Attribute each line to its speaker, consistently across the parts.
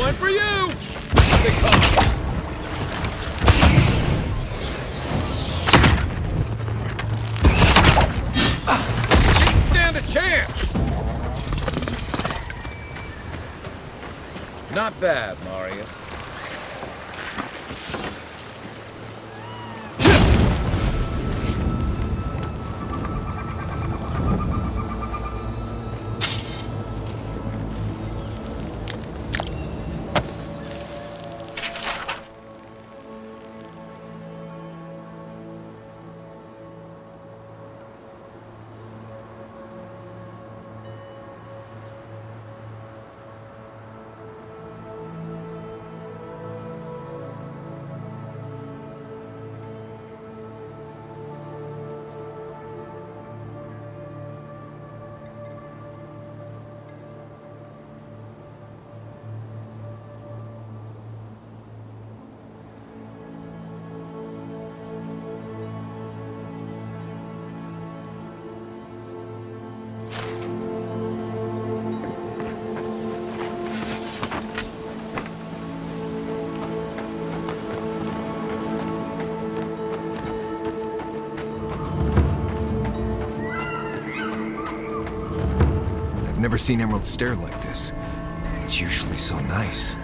Speaker 1: One for you! They come. Didn't stand a chance! Not bad, Marius.
Speaker 2: I've never seen Emerald stare like this. It's usually so nice.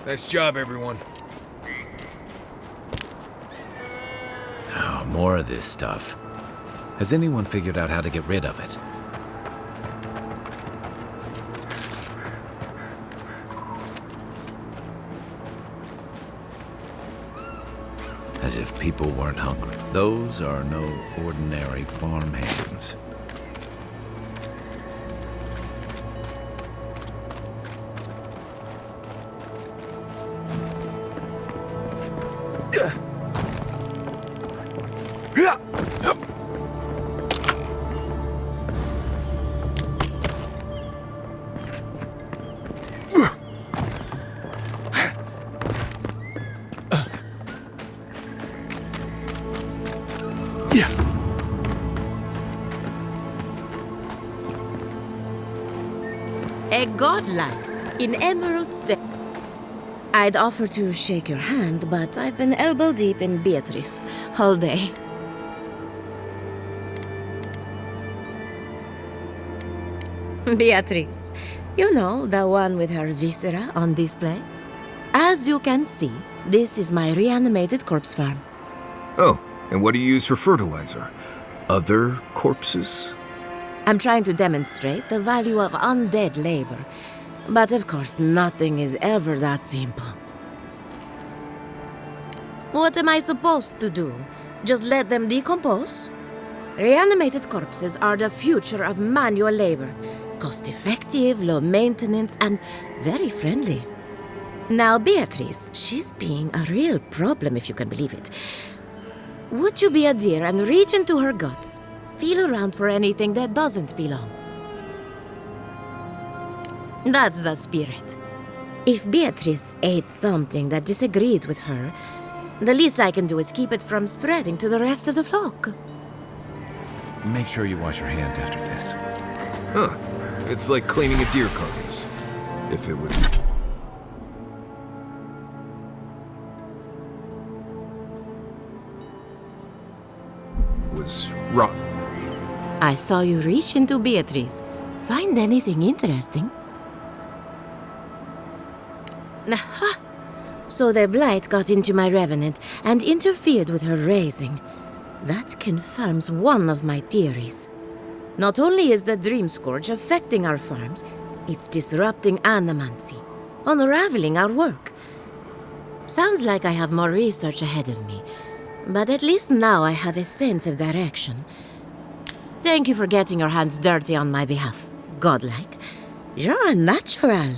Speaker 1: Nice job, everyone.
Speaker 3: Oh, more of this stuff. Has anyone figured out how to get rid of it? As if people weren't hungry. Those are no ordinary farm hands.
Speaker 4: A godlike in Emerald's Day. I'd offer to shake your hand, but I've been elbow deep in Beatrice all day. Beatrice, you know, the one with her viscera on display? As you can see, this is my reanimated corpse farm.
Speaker 2: Oh, and what do you use for fertilizer? Other corpses?
Speaker 4: I'm trying to demonstrate the value of undead labor. But of course, nothing is ever that simple. What am I supposed to do? Just let them decompose? Reanimated corpses are the future of manual labor. Cost-effective, low maintenance, and very friendly. Now, Beatrice, she's being a real problem, if you can believe it. Would you be a dear and reach into her guts? Feel around for anything that doesn't belong. That's the spirit. If Beatrice ate something that disagreed with her, The least I can do is keep it from spreading to the rest of the flock.
Speaker 3: Make sure you wash your hands after this.
Speaker 2: Huh. It's like cleaning a deer carcass. If it would... was wrong.
Speaker 4: I saw you reach into Beatrice. Find anything interesting? Aha! So the blight got into my revenant and interfered with her raising. That confirms one of my theories. Not only is the Dream Scourge affecting our farms, it's disrupting Animantie, unraveling our work. Sounds like I have more research ahead of me, but at least now I have a sense of direction. Thank you for getting your hands dirty on my behalf, godlike. You're a natural.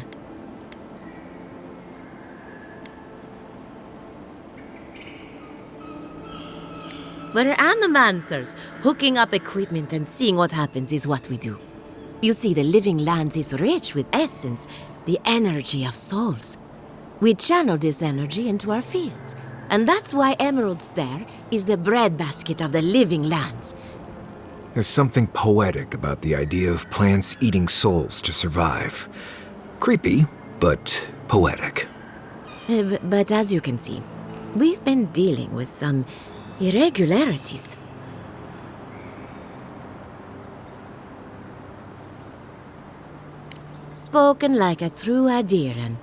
Speaker 4: We're animancers. Hooking up equipment and seeing what happens is what we do. You see, the living lands is rich with essence, the energy of souls. We channel this energy into our fields, and that's why Emerald's there is the breadbasket of the living lands.
Speaker 2: There's something poetic about the idea of plants eating souls to survive. Creepy, but poetic.
Speaker 4: But as you can see, we've been dealing with some irregularities. Spoken like a true Adiran.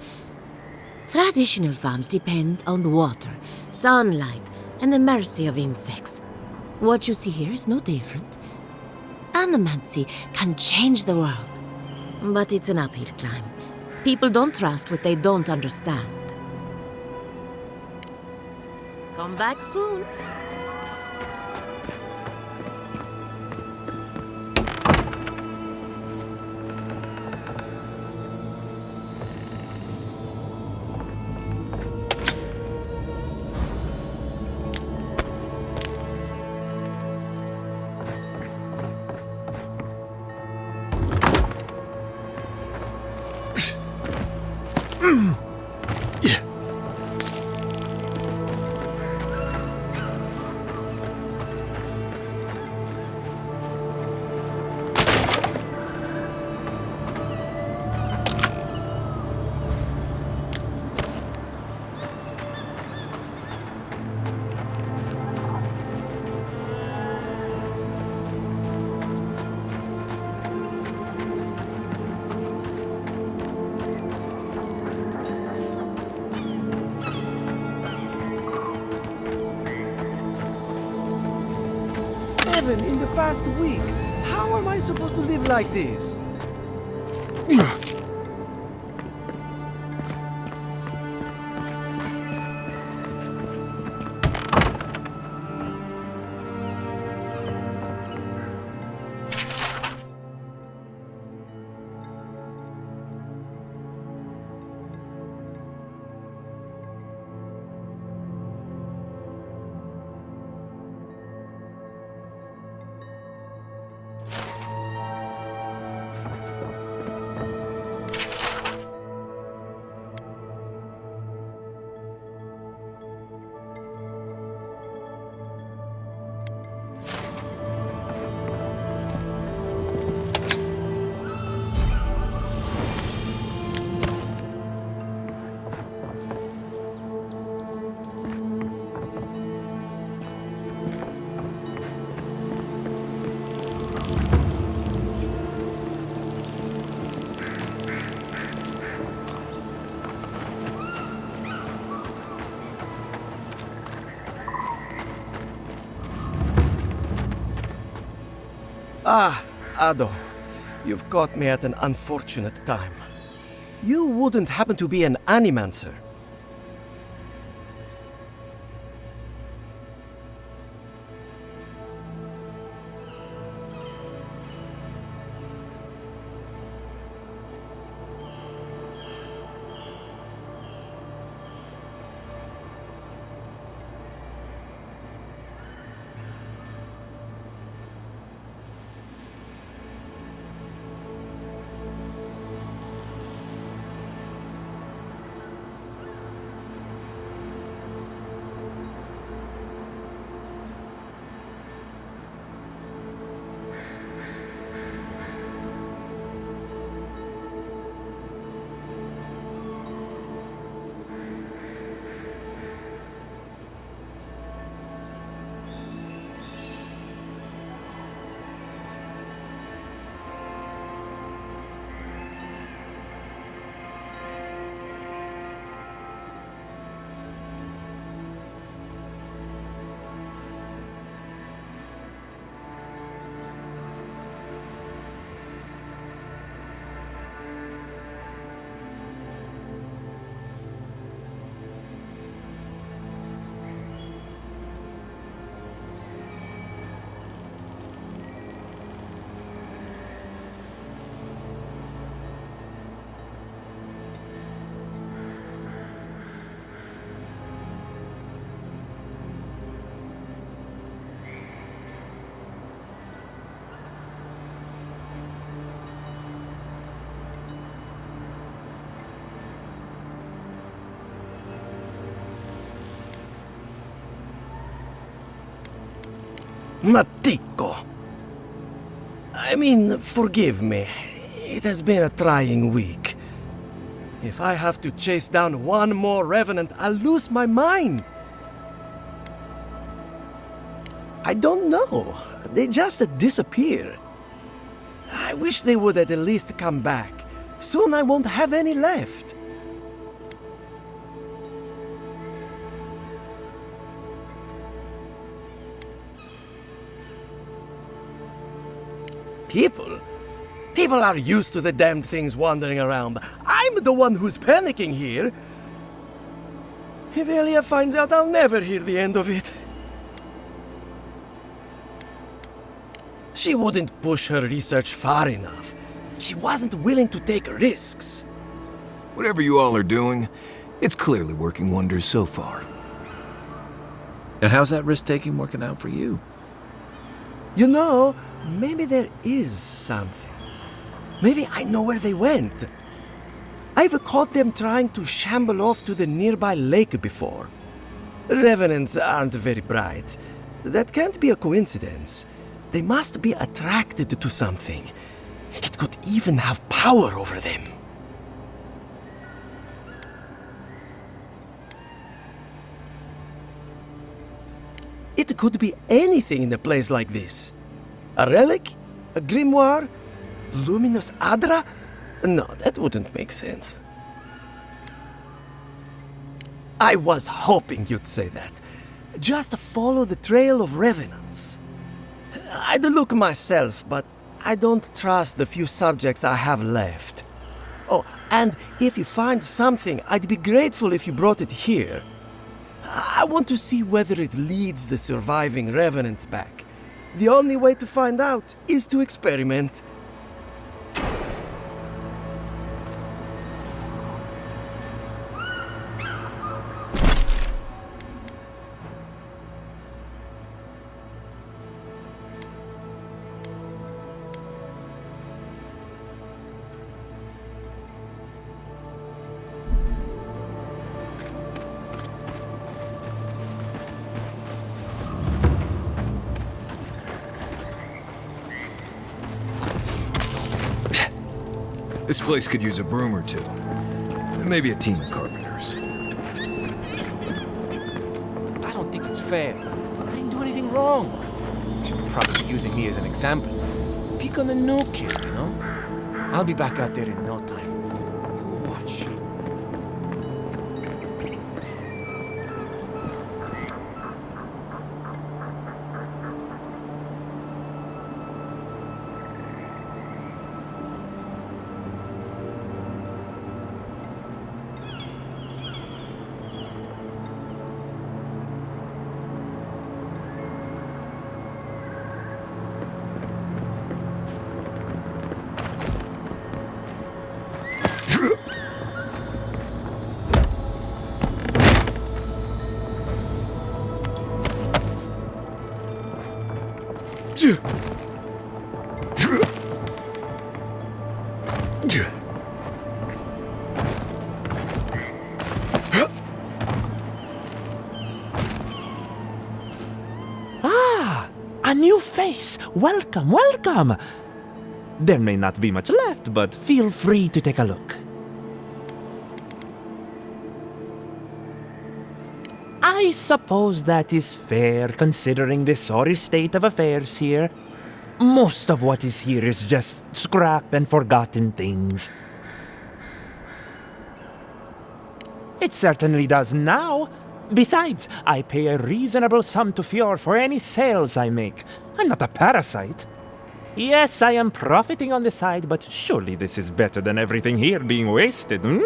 Speaker 4: Traditional farms depend on water, sunlight, and the mercy of insects. What you see here is no different. Animantie can change the world, but it's an uphill climb. People don't trust what they don't understand. Come back soon.
Speaker 5: In the past week. How am I supposed to live like this? Ah, Ado. You've caught me at an unfortunate time. You wouldn't happen to be an Animancer? Matico. I mean, forgive me. It has been a trying week. If I have to chase down one more revenant, I'll lose my mind. I don't know. They just disappear. I wish they would at least come back. Soon I won't have any left. People are used to the damned things wandering around. I'm the one who's panicking here. If Elia finds out, I'll never hear the end of it. She wouldn't push her research far enough. She wasn't willing to take risks.
Speaker 2: Whatever you all are doing, it's clearly working wonders so far.
Speaker 3: And how's that risk-taking working out for you?
Speaker 5: You know, maybe there is something. Maybe I know where they went. I've caught them trying to shamble off to the nearby lake before. Revenants aren't very bright. That can't be a coincidence. They must be attracted to something. It could even have power over them. It could be anything in a place like this. A relic? A grimoire? Luminous Adra? No, that wouldn't make sense. I was hoping you'd say that. Just follow the trail of revenants. I'd look myself, but I don't trust the few subjects I have left. Oh, and if you find something, I'd be grateful if you brought it here. I want to see whether it leads the surviving revenants back. The only way to find out is to experiment.
Speaker 2: This place could use a broom or two. And maybe a team of carpenters.
Speaker 6: I don't think it's fair. I didn't do anything wrong. You're probably using me as an example. Pick on the new kid, you know? I'll be back out there in no time. You watch.
Speaker 7: A new face! Welcome, welcome! There may not be much left, but feel free to take a look. I suppose that is fair, considering the sorry state of affairs here. Most of what is here is just scrap and forgotten things. It certainly does now. Besides, I pay a reasonable sum to Fjord for any sales I make. I'm not a parasite. Yes, I am profiting on the side, but surely this is better than everything here being wasted, hmm?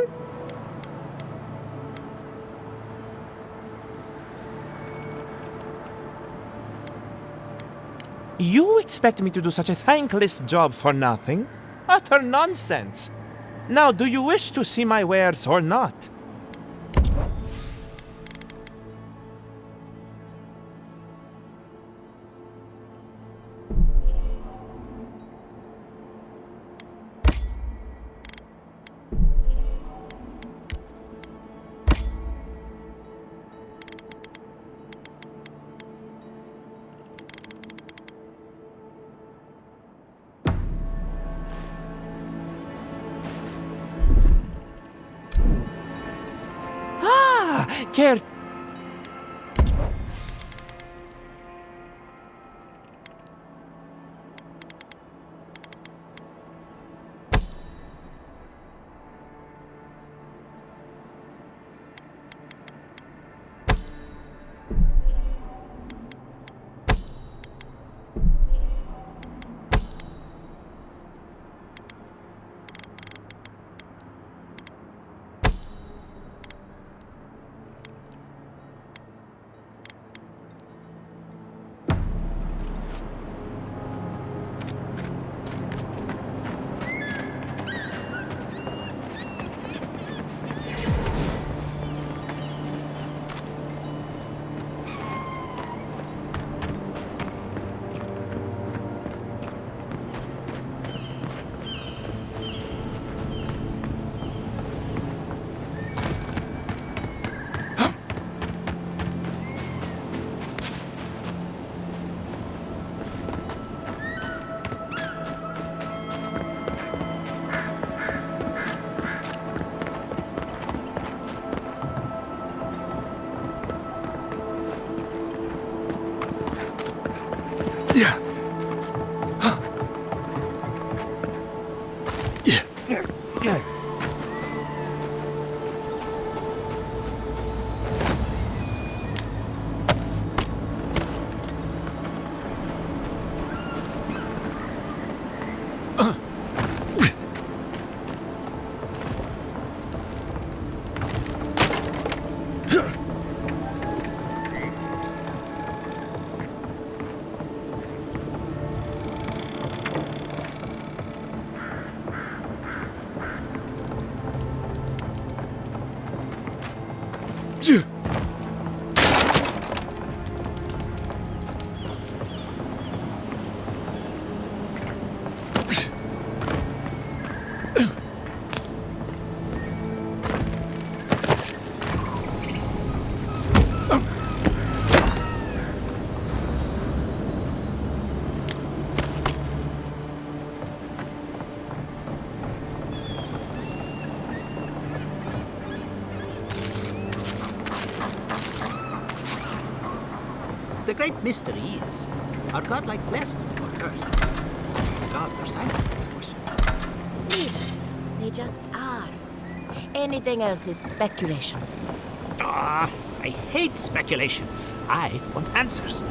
Speaker 7: You expect me to do such a thankless job for nothing? Utter nonsense! Now, do you wish to see my wares or not? care.
Speaker 2: Yeah.
Speaker 8: The great mystery is, are godlike blessed or cursed? The gods are silent on this question.
Speaker 4: They just are. Anything else is speculation.
Speaker 8: Ah, I hate speculation. I want answers.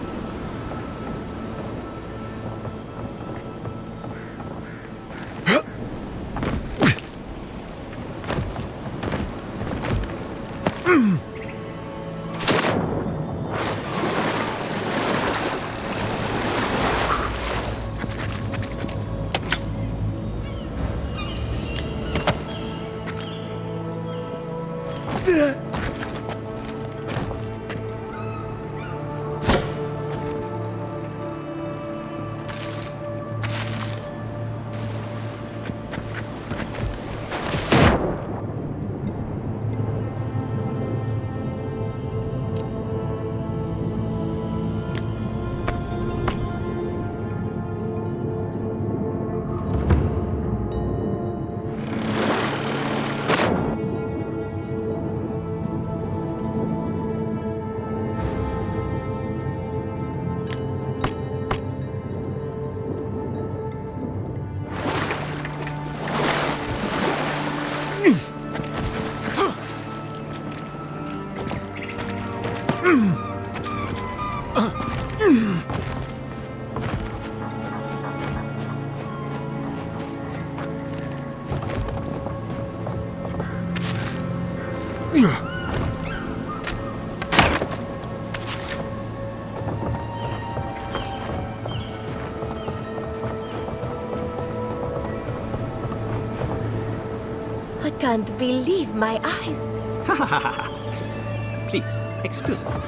Speaker 4: I can't believe my eyes.
Speaker 8: Please, excuse us.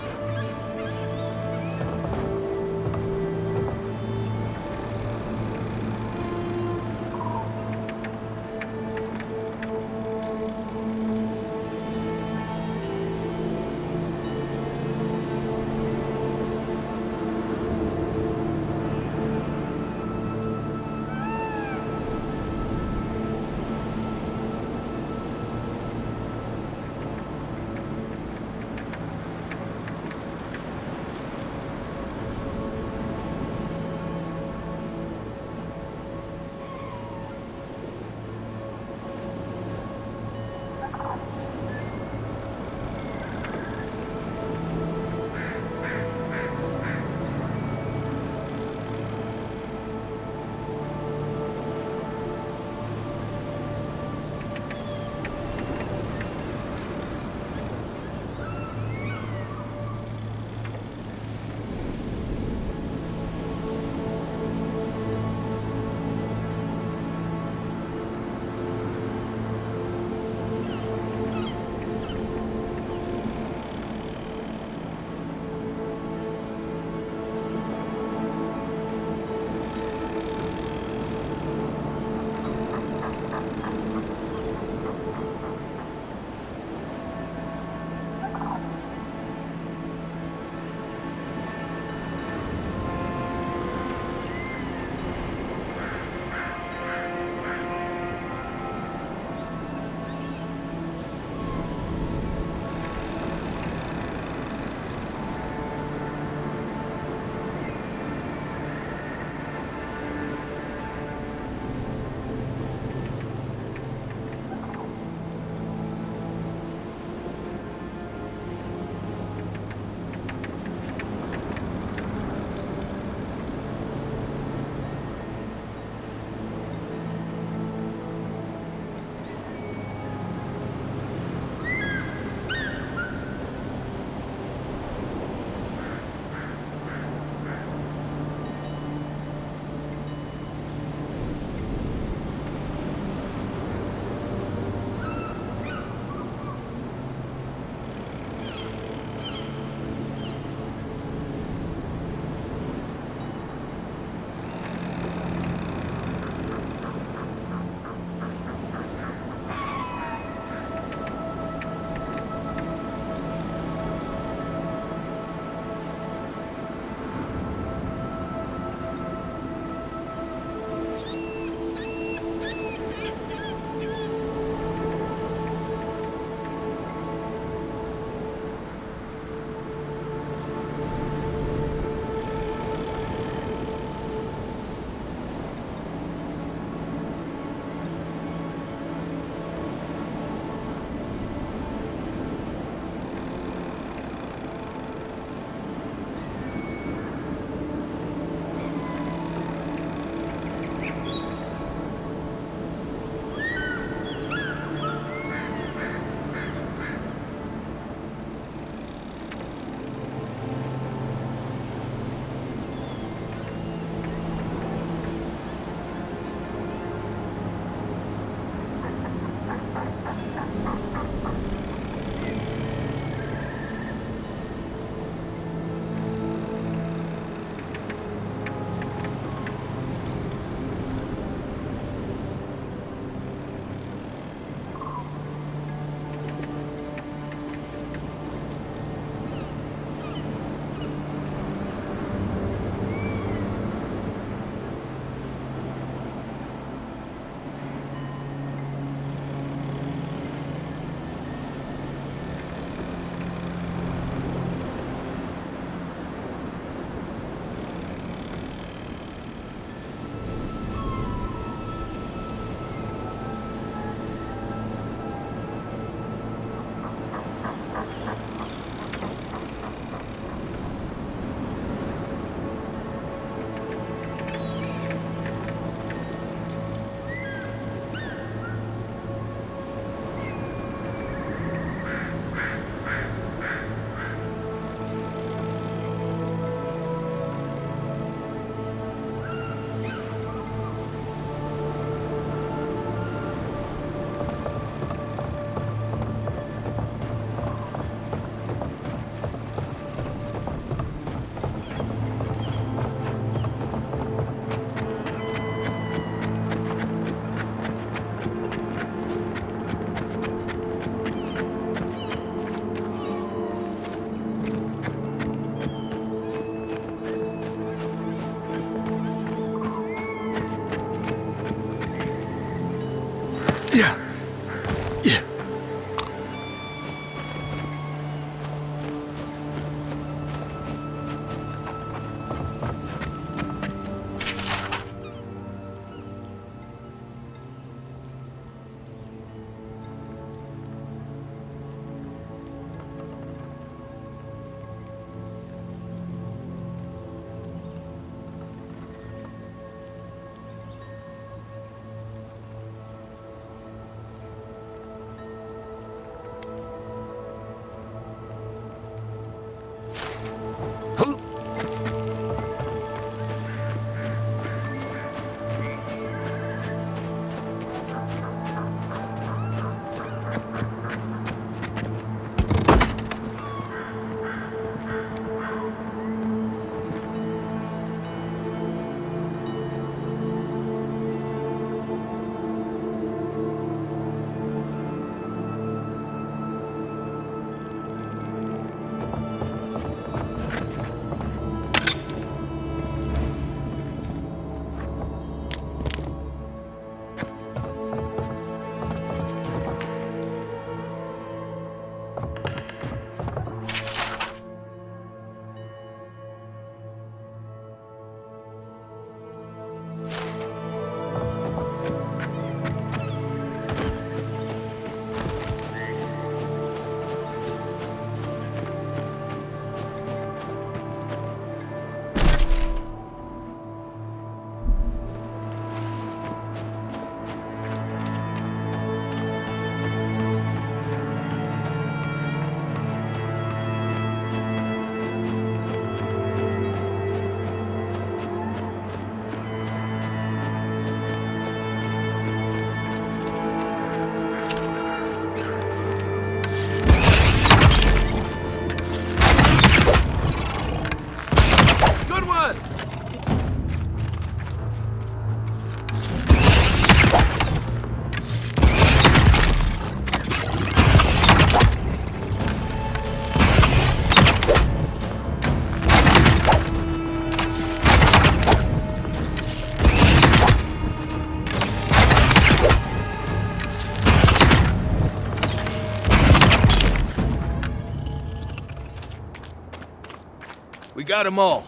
Speaker 1: We got them all.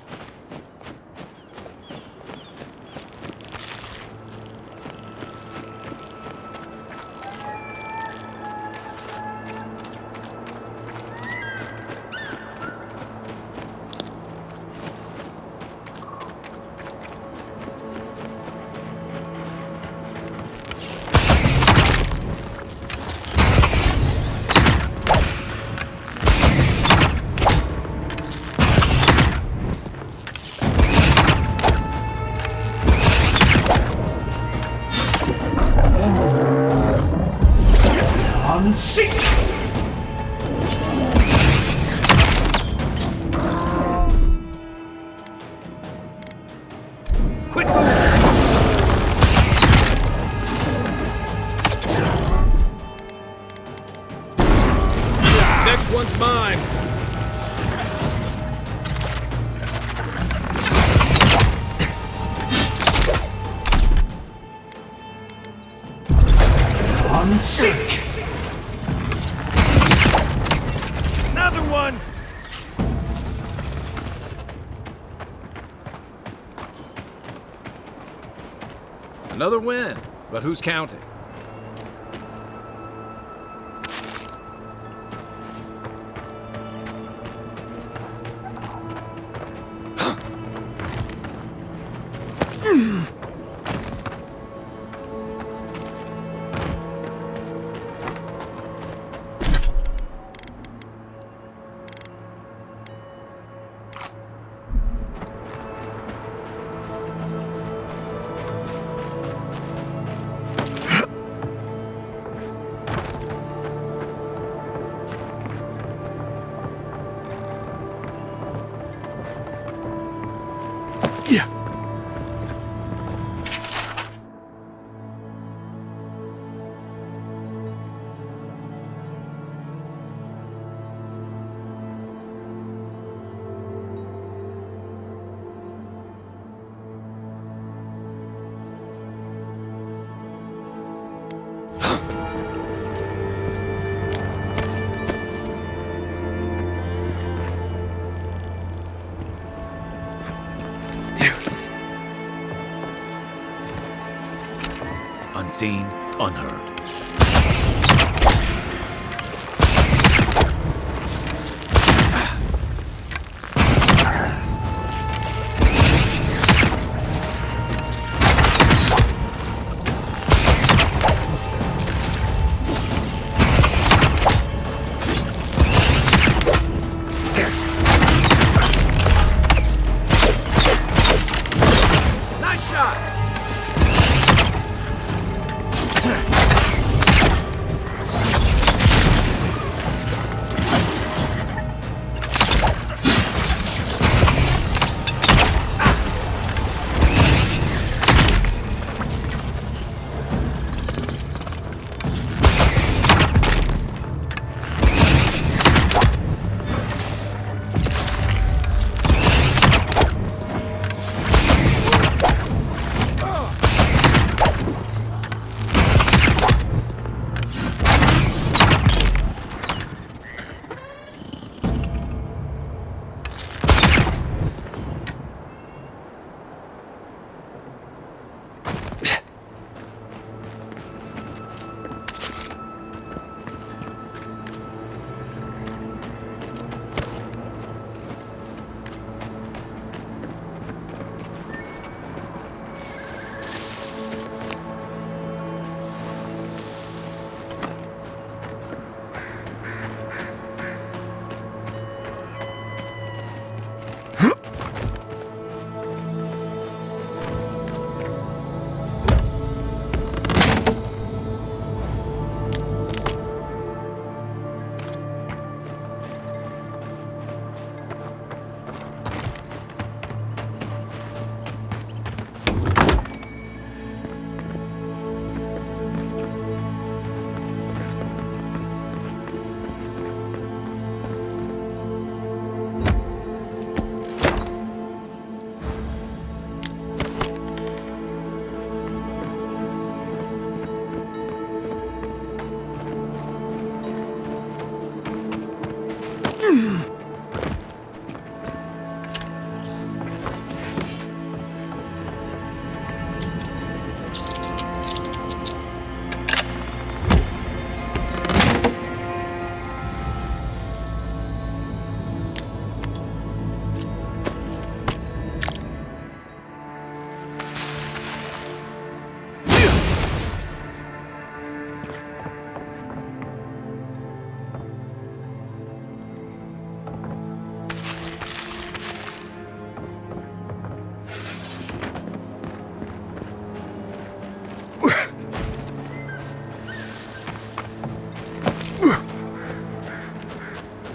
Speaker 7: Sink!
Speaker 1: Quit! Next one's mine.
Speaker 7: Sink!
Speaker 1: Another one! Another win, but who's counting?
Speaker 3: Unseen, unheard.
Speaker 1: Nice shot!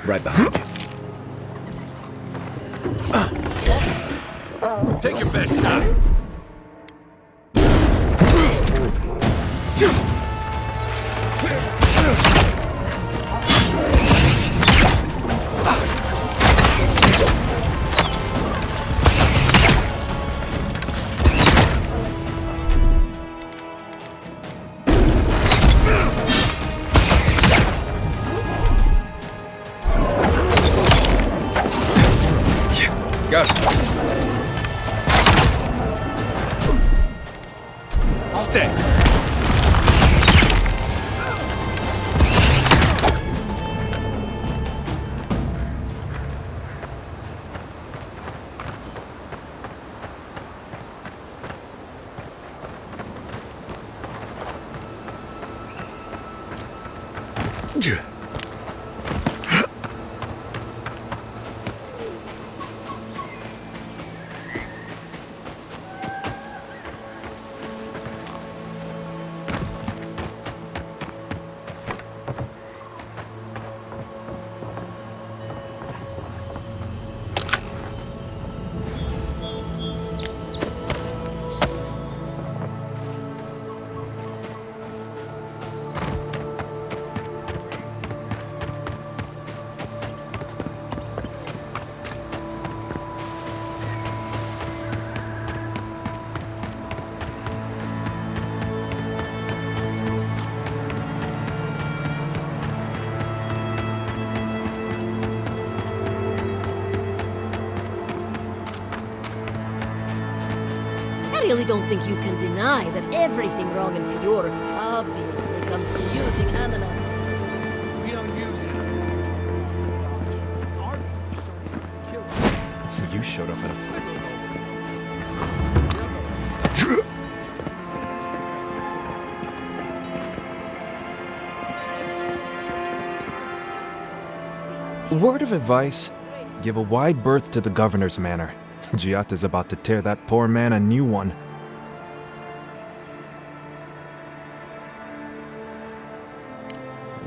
Speaker 3: Right behind you.
Speaker 1: Take your best shot.
Speaker 2: Got it.
Speaker 1: Stay.
Speaker 9: I really don't think you can deny that everything wrong in Fiora obviously comes from using Animantie.
Speaker 7: We don't use it. You showed up at a Word of advice, give a wide berth to the governor's manor. Giata's about to tear that poor man a new one.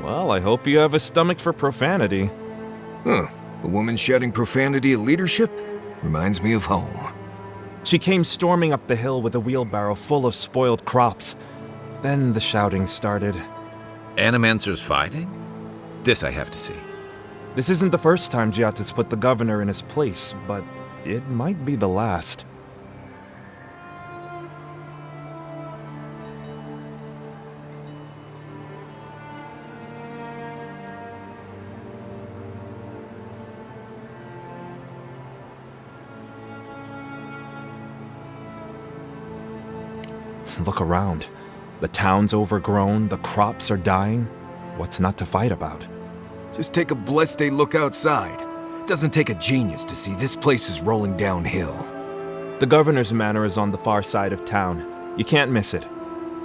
Speaker 7: Well, I hope you have a stomach for profanity.
Speaker 2: Huh. A woman shouting profanity at leadership? Reminds me of home.
Speaker 7: She came storming up the hill with a wheelbarrow full of spoiled crops. Then the shouting started.
Speaker 3: Animancer's fighting? This I have to see.
Speaker 7: This isn't the first time Giata's put the governor in his place, but it might be the last. Look around. The town's overgrown, the crops are dying. What's not to fight about?
Speaker 2: Just take a blessed day look outside. Doesn't take a genius to see this place is rolling downhill.
Speaker 7: The governor's manor is on the far side of town. You can't miss it.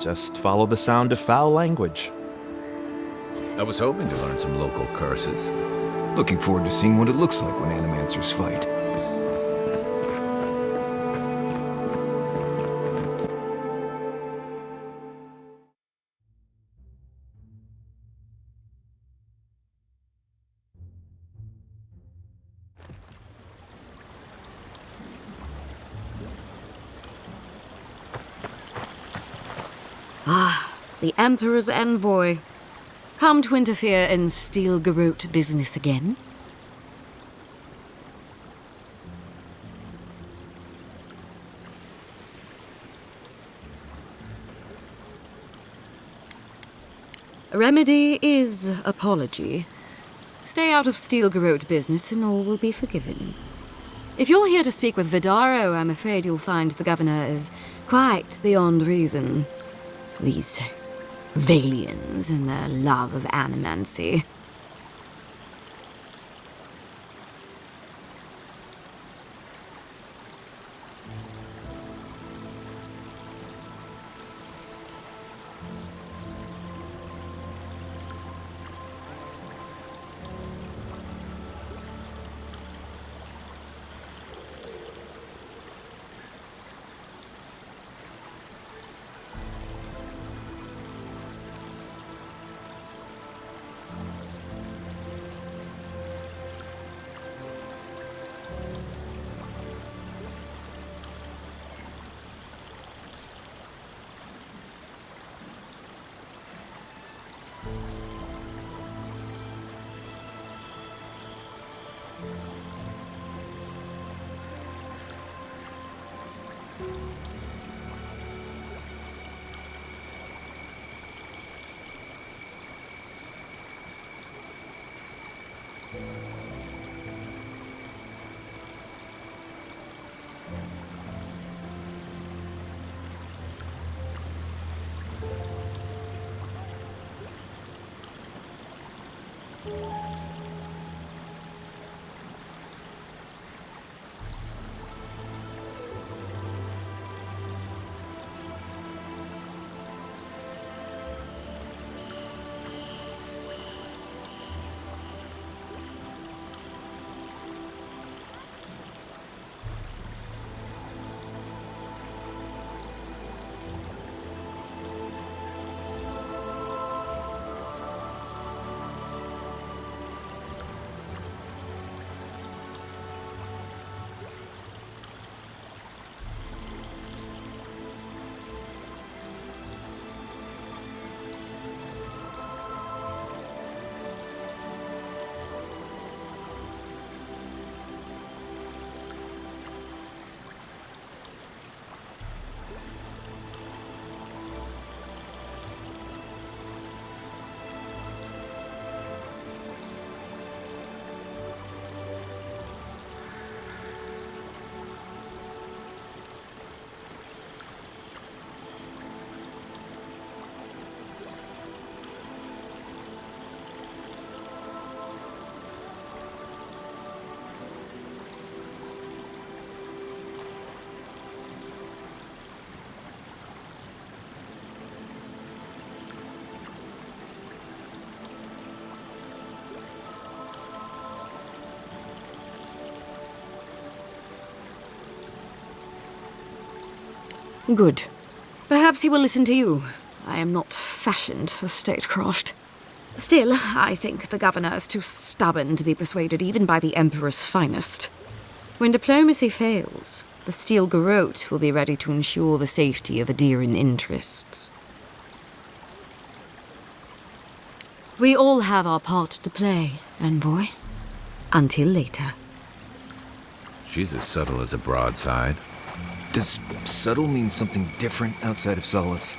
Speaker 7: Just follow the sound of foul language.
Speaker 3: I was hoping to learn some local curses.
Speaker 2: Looking forward to seeing what it looks like when Animancers fight.
Speaker 9: The Emperor's envoy. Come to interfere in Steel-Garrote business again? Remedy is apology.
Speaker 10: Stay out of Steel Garrote business and all will be forgiven. If you're here to speak with Vidaro, I'm afraid you'll find the governor is quite beyond reason. These Valians and their love of Animancy. Good. Perhaps he will listen to you. I am not fashioned for statecraft. Still, I think the governor is too stubborn to be persuaded even by the Emperor's finest. When diplomacy fails, the Steel Garrote will be ready to ensure the safety of Adiran interests. We all have our part to play, envoy. Until later.
Speaker 3: She's as subtle as a broadside.
Speaker 2: Does subtle mean something different outside of Solace?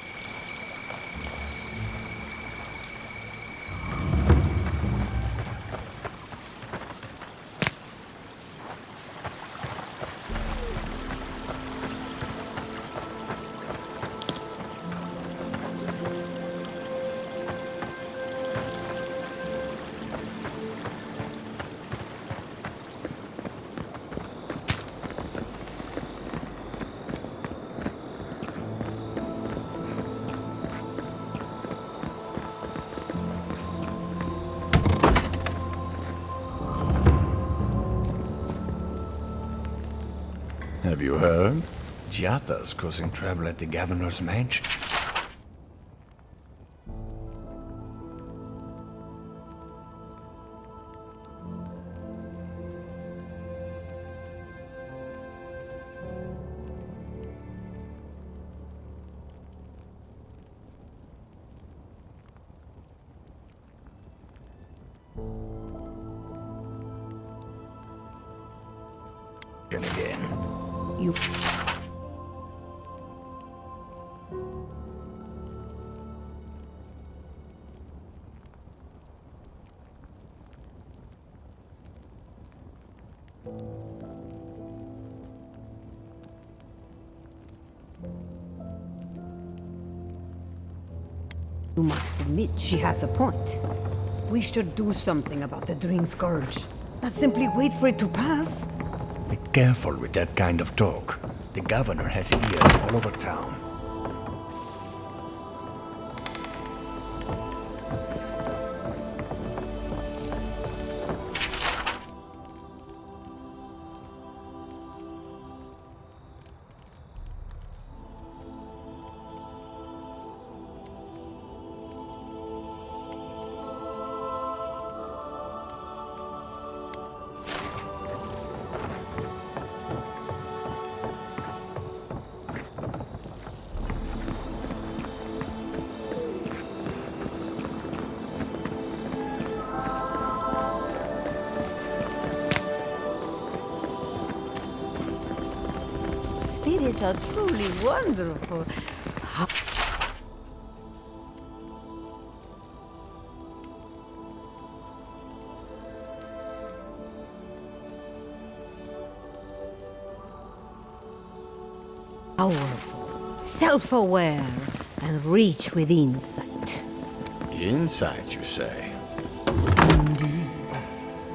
Speaker 11: Have you heard? Giata's causing trouble at the governor's mansion.
Speaker 2: Again.
Speaker 4: You.
Speaker 12: You must admit she has a point. We should do something about the Dream Scourge. Not simply wait for it to pass.
Speaker 11: Be careful with that kind of talk. The governor has ears all over town.
Speaker 12: Spirits are truly wonderful. Powerful, self-aware, and rich with insight.
Speaker 11: Insight, you say?
Speaker 12: Indeed.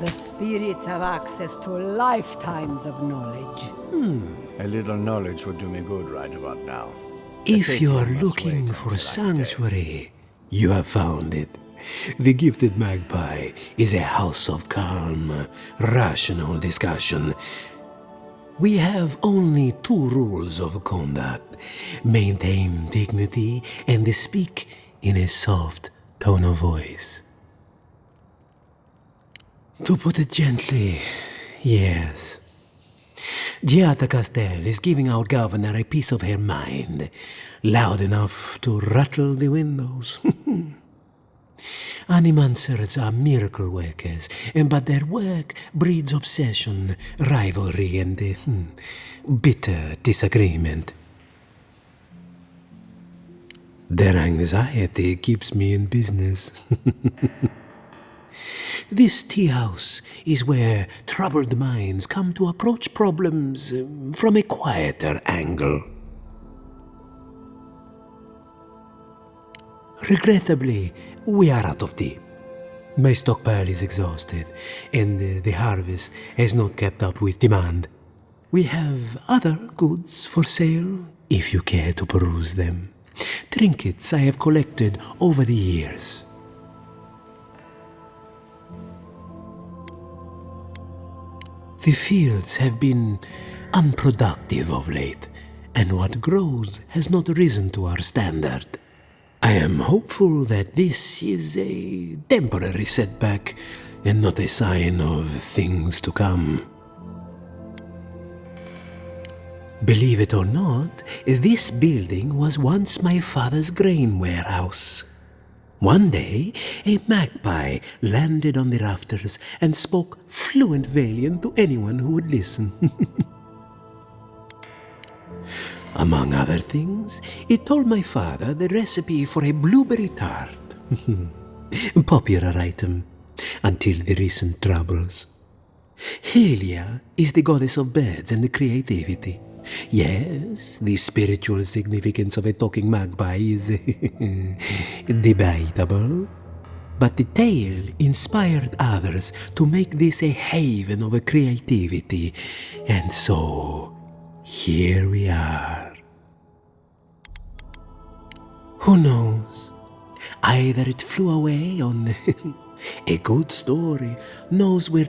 Speaker 12: The spirits have access to lifetimes of knowledge.
Speaker 11: A little knowledge would do me good right about now.
Speaker 13: If you are looking for sanctuary, you have found it. The Gifted Magpie is a house of calm, rational discussion. We have only 2 rules of conduct. Maintain dignity and speak in a soft tone of voice. To put it gently, yes. Giada Castel is giving our governor a piece of her mind, loud enough to rattle the windows. Animancers are miracle workers, but their work breeds obsession, rivalry, and bitter disagreement. Their anxiety keeps me in business. This tea house is where troubled minds come to approach problems from a quieter angle. Regrettably, we are out of tea. My stockpile is exhausted, and the harvest has not kept up with demand. We have other goods for sale, if you care to peruse them. Trinkets I have collected over the years. The fields have been unproductive of late, and what grows has not risen to our standard. I am hopeful that this is a temporary setback and not a sign of things to come. Believe it or not, this building was once my father's grain warehouse. One day, a magpie landed on the rafters and spoke fluent Valian to anyone who would listen. Among other things, it told my father the recipe for a blueberry tart. Popular item until the recent troubles. Helia is the goddess of birds and creativity. Yes, the spiritual significance of a talking magpie is debatable. But the tale inspired others to make this a haven of creativity, and so here we are. Who knows? Either it flew away on a good story, knows where.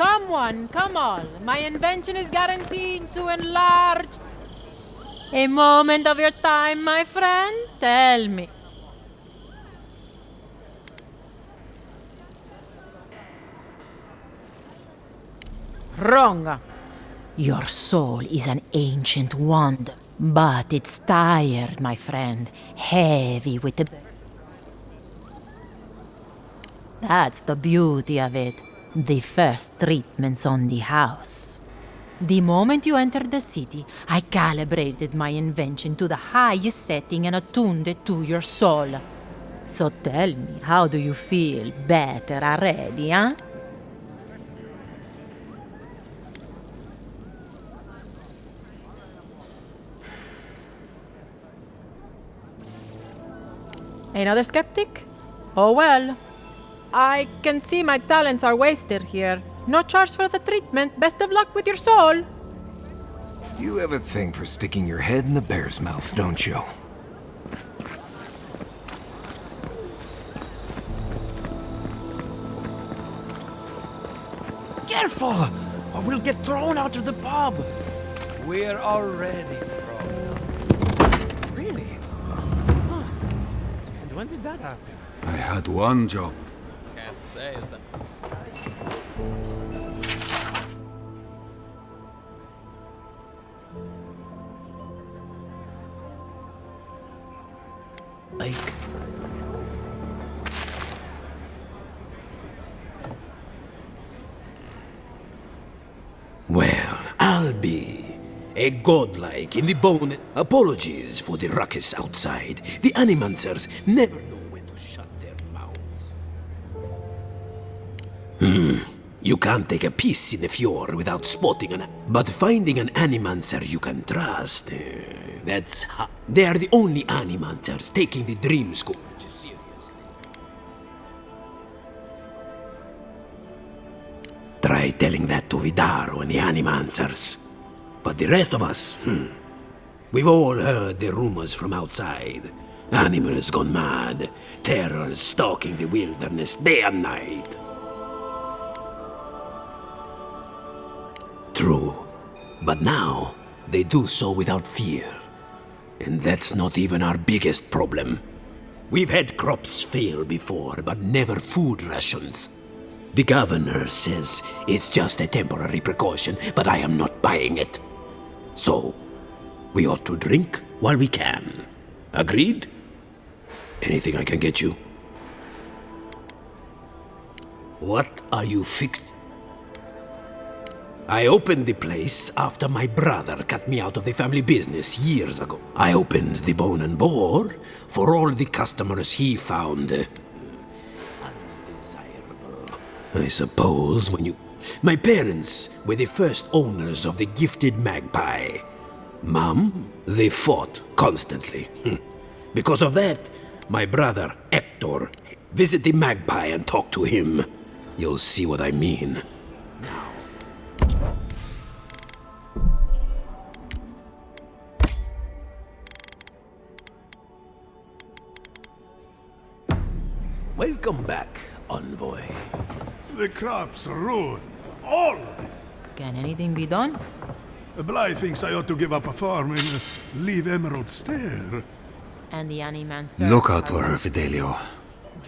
Speaker 14: Come one, come all. My invention is guaranteed to enlarge. A moment of your time, my friend? Tell me. Wrong. Your soul is an ancient wonder, but it's tired, my friend. Heavy with the... That's the beauty of it. The first treatments on the house. The moment you entered the city, I calibrated my invention to the highest setting and attuned it to your soul. So tell me, how do you feel? Better already, huh? Another skeptic? Oh well. I can see my talents are wasted here. No charge for the treatment. Best of luck with your soul.
Speaker 2: You have a thing for sticking your head in the bear's mouth, don't you?
Speaker 1: Careful, or we'll get thrown out of the pub. We're already thrown.
Speaker 7: Really? Huh. And when did that happen?
Speaker 11: I had one job.
Speaker 6: Can't say, is it?
Speaker 2: Like...
Speaker 13: Well, I'll be a godlike in the bone. Apologies for the ruckus outside. The Animancers never know when to shut their mouths. You can't take a piece in the fjord without spotting an... But finding an Animancer you can trust, that's how... They are the only Animancers taking the Dream Scourge seriously. Try telling that to Vidaro and the Animancers. But the rest of us, we've all heard the rumors from outside. Animals gone mad, terrors stalking the wilderness day and night. True, but now they do so without fear. And that's not even our biggest problem. We've had crops fail before, but never food rations. The governor says it's just a temporary precaution, but I am not buying it. So, we ought to drink while we can. Agreed? Anything I can get you? What are you fixing? I opened the place after my brother cut me out of the family business years ago. I opened the Bone and Boar for all the customers he found undesirable. I suppose when you... My parents were the first owners of the gifted magpie. Mom, they fought constantly. Because of that, my brother Hector, visit the magpie and talk to him. You'll see what I mean. Now. Welcome back, envoy.
Speaker 15: The crops are ruined. All of it.
Speaker 14: Can anything be done?
Speaker 15: Bly thinks I ought to give up a farm and leave Emerald Stair.
Speaker 14: And the Animancer...
Speaker 11: Look out for her, Fidelio.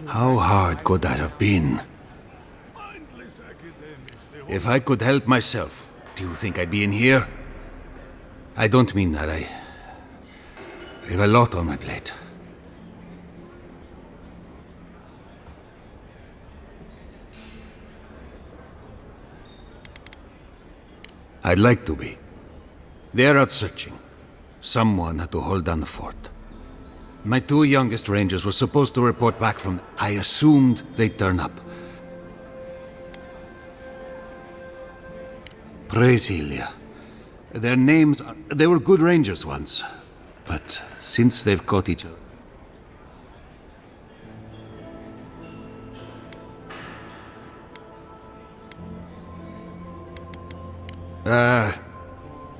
Speaker 11: How hard could that have been? If I could help myself, do you think I'd be in here? I don't mean that. I have a lot on my plate. I'd like to be. They're out searching. Someone had to hold down the fort. My two youngest rangers were supposed to report back from... I assumed they'd turn up. Praise Helia. Their names... They were good rangers once. But since they've caught each other...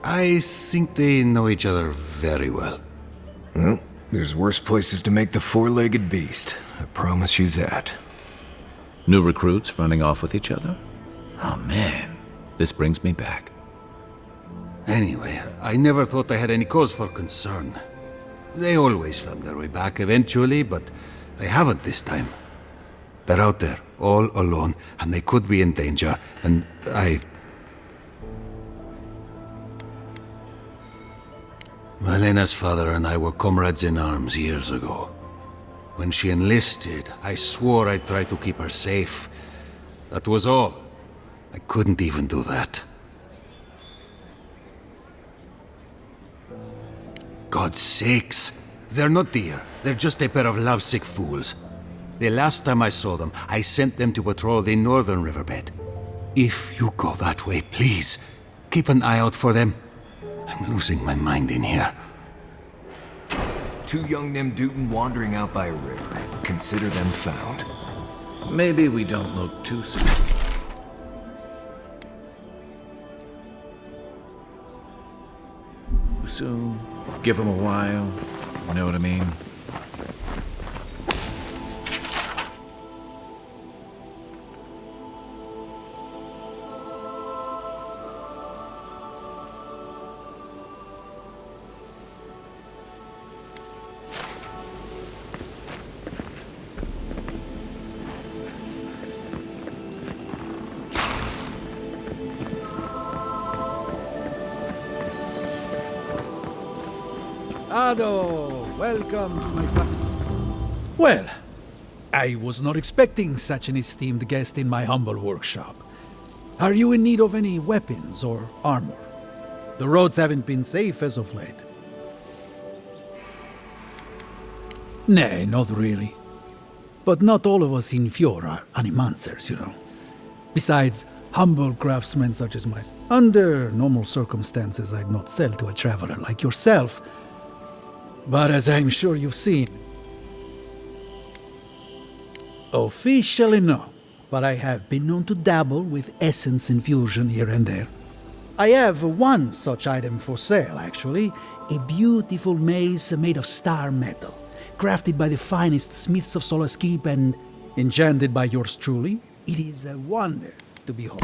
Speaker 11: I think they know each other very well.
Speaker 2: Well, there's worse places to make the four-legged beast. I promise you that.
Speaker 3: New recruits running off with each other? Oh man, this brings me back.
Speaker 11: Anyway, I never thought I had any cause for concern. They always found their way back eventually, but they haven't this time. They're out there, all alone, and they could be in danger, and Malena's father and I were comrades in arms years ago. When she enlisted, I swore I'd try to keep her safe. That was all. I couldn't even do that. God's sakes! They're not deer. They're just a pair of lovesick fools. The last time I saw them, I sent them to patrol the northern riverbed. If you go that way, please, keep an eye out for them. I'm losing my mind in here.
Speaker 2: Two young Nemdutin wandering out by a river. Consider them found.
Speaker 3: Maybe we don't look too soon. Soon. Give them a while. You know what I mean?
Speaker 16: Ado, welcome to my Well, I was not expecting such an esteemed guest in my humble workshop. Are you in need of any weapons or armor? The roads haven't been safe as of late. Nay, not really. But not all of us in Fjord are animancers, you know. Besides, humble craftsmen such as myself. Under normal circumstances, I'd not sell to a traveler like yourself. But as I'm sure you've seen, officially no, but I have been known to dabble with essence infusion here and there. I have one such item for sale, actually, a beautiful mace made of star metal, crafted by the finest smiths of Solace Keep and enchanted by yours truly. It is a wonder to behold.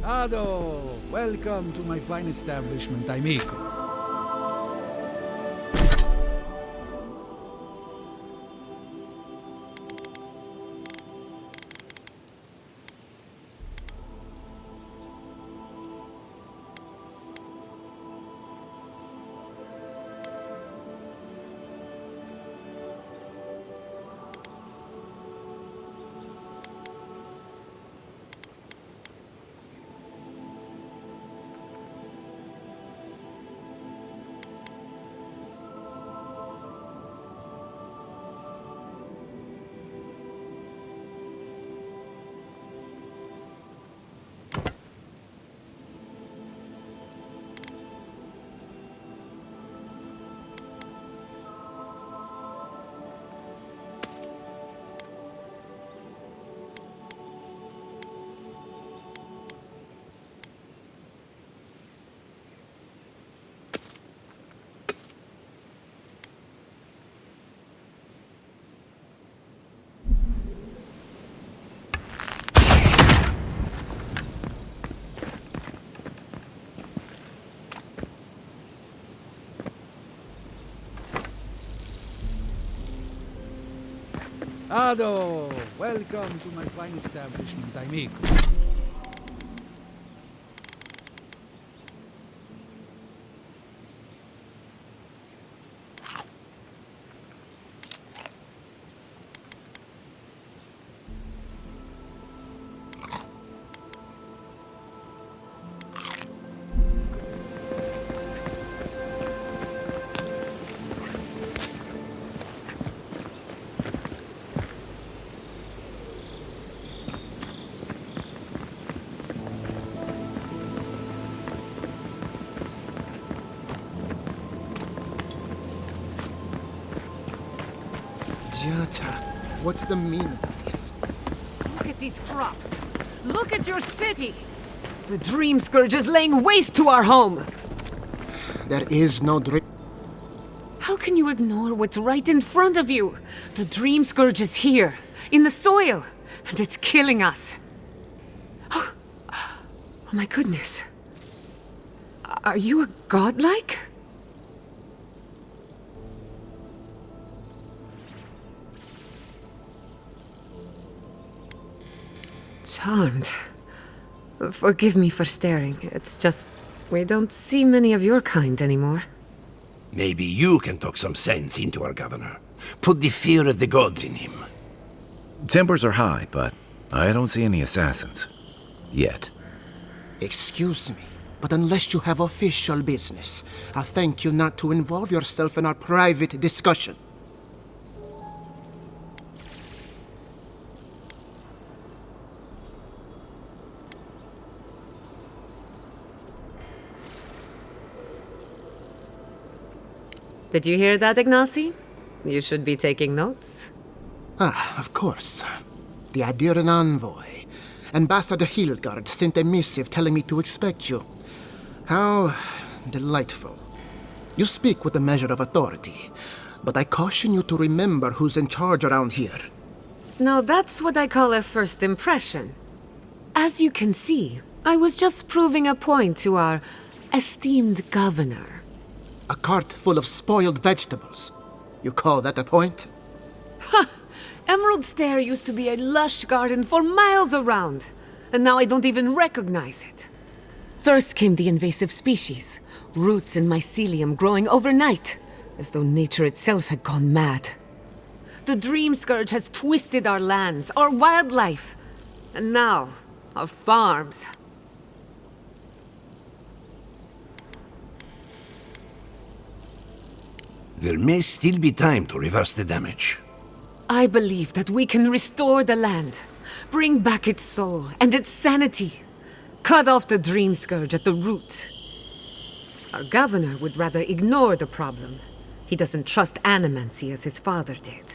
Speaker 16: Ado, welcome to my fine establishment, amico. Ado, welcome to my fine establishment, amico.
Speaker 17: What's the meaning of this?
Speaker 18: Look at these crops. Look at your city. The Dream Scourge is laying waste to our home.
Speaker 17: There is no dream.
Speaker 18: How can you ignore what's right in front of you? The Dream Scourge is here, in the soil, and it's killing us. Oh my goodness. Are you a godlike? Charmed. Forgive me for staring. It's just, we don't see many of your kind anymore.
Speaker 19: Maybe you can talk some sense into our governor. Put the fear of the gods in him.
Speaker 3: Tempers are high, but I don't see any assassins. Yet.
Speaker 17: Excuse me, but unless you have official business, I'll thank you not to involve yourself in our private discussion.
Speaker 18: Did you hear that, Ignacy? You should be taking notes.
Speaker 17: Of course. The Adiran envoy. Ambassador Hilgard sent a missive telling me to expect you. How delightful. You speak with a measure of authority, but I caution you to remember who's in charge around here.
Speaker 18: Now that's what I call a first impression. As you can see, I was just proving a point to our esteemed governor.
Speaker 17: A cart full of spoiled vegetables. You call that a point?
Speaker 18: Ha! Emerald Stair used to be a lush garden for miles around, and now I don't even recognize it. First came the invasive species, roots and mycelium growing overnight, as though nature itself had gone mad. The Dream Scourge has twisted our lands, our wildlife, and now our farms.
Speaker 19: There may still be time to reverse the damage.
Speaker 18: I believe that we can restore the land, bring back its soul and its sanity, cut off the Dream Scourge at the root. Our governor would rather ignore the problem. He doesn't trust Animantie as his father did.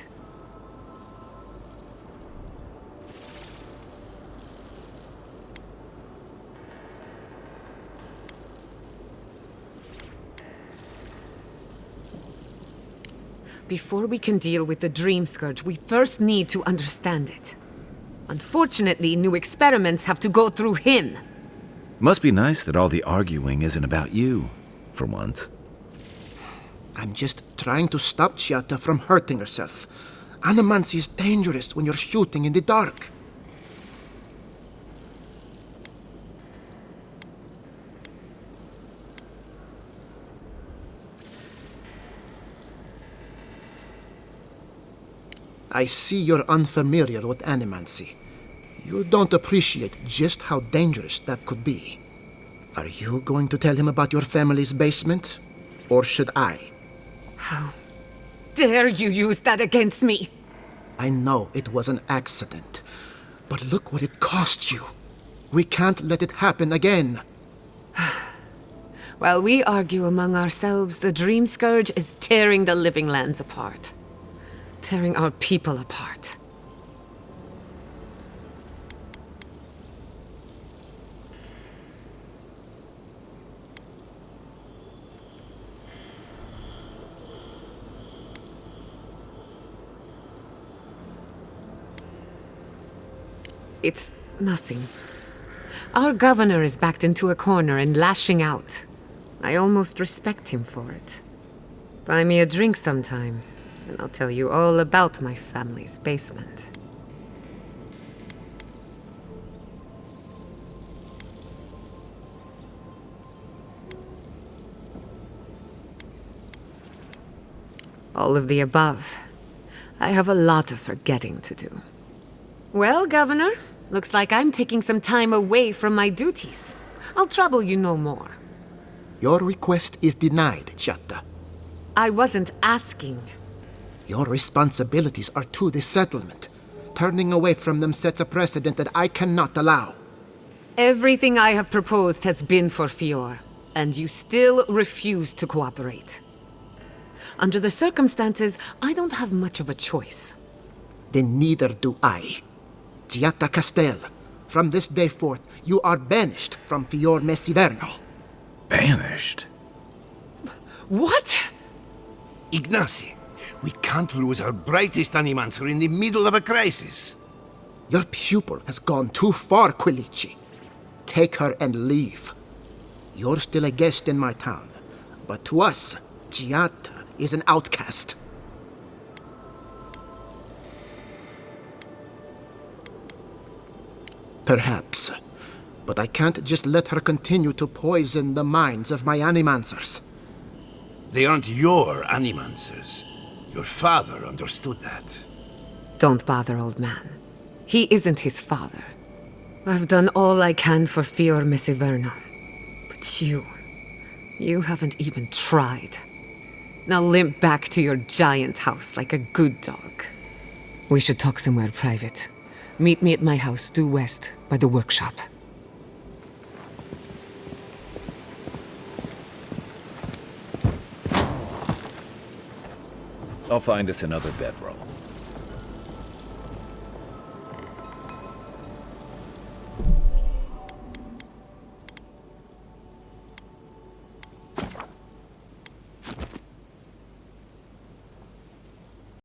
Speaker 18: Before we can deal with the Dream Scourge, we first need to understand it. Unfortunately, new experiments have to go through him.
Speaker 3: Must be nice that all the arguing isn't about you, for once.
Speaker 17: I'm just trying to stop Chiata from hurting herself. Animancy is dangerous when you're shooting in the dark. I see you're unfamiliar with Animancy. You don't appreciate just how dangerous that could be. Are you going to tell him about your family's basement? Or should I?
Speaker 18: How dare you use that against me?
Speaker 17: I know it was an accident, but look what it cost you. We can't let it happen again.
Speaker 18: While we argue among ourselves, the Dream Scourge is tearing the living lands apart. Tearing our people apart. It's nothing. Our governor is backed into a corner and lashing out. I almost respect him for it. Buy me a drink sometime, and I'll tell you all about my family's basement. All of the above. I have a lot of forgetting to do. Well, Governor, looks like I'm taking some time away from my duties. I'll trouble you no more.
Speaker 17: Your request is denied, Chiata.
Speaker 18: I wasn't asking.
Speaker 17: Your responsibilities are to the settlement. Turning away from them sets a precedent that I cannot allow.
Speaker 18: Everything I have proposed has been for Fior, and you still refuse to cooperate. Under the circumstances, I don't have much of a choice.
Speaker 17: Then neither do I. Chiata Castel, from this day forth, you are banished from Fior Messiverno.
Speaker 3: Banished?
Speaker 18: What?
Speaker 19: Ignacy, we can't lose our brightest animancer in the middle of a crisis.
Speaker 17: Your pupil has gone too far, Quilici. Take her and leave. You're still a guest in my town, but to us, Chiata is an outcast. Perhaps, but I can't just let her continue to poison the minds of my animancers.
Speaker 19: They aren't your animancers. Your father understood that.
Speaker 18: Don't bother, old man. He isn't his father. I've done all I can for Fior Messiverno. But you haven't even tried. Now limp back to your giant house like a good dog. We should talk somewhere private. Meet me at my house due west by the workshop.
Speaker 3: I'll find us another bedroll.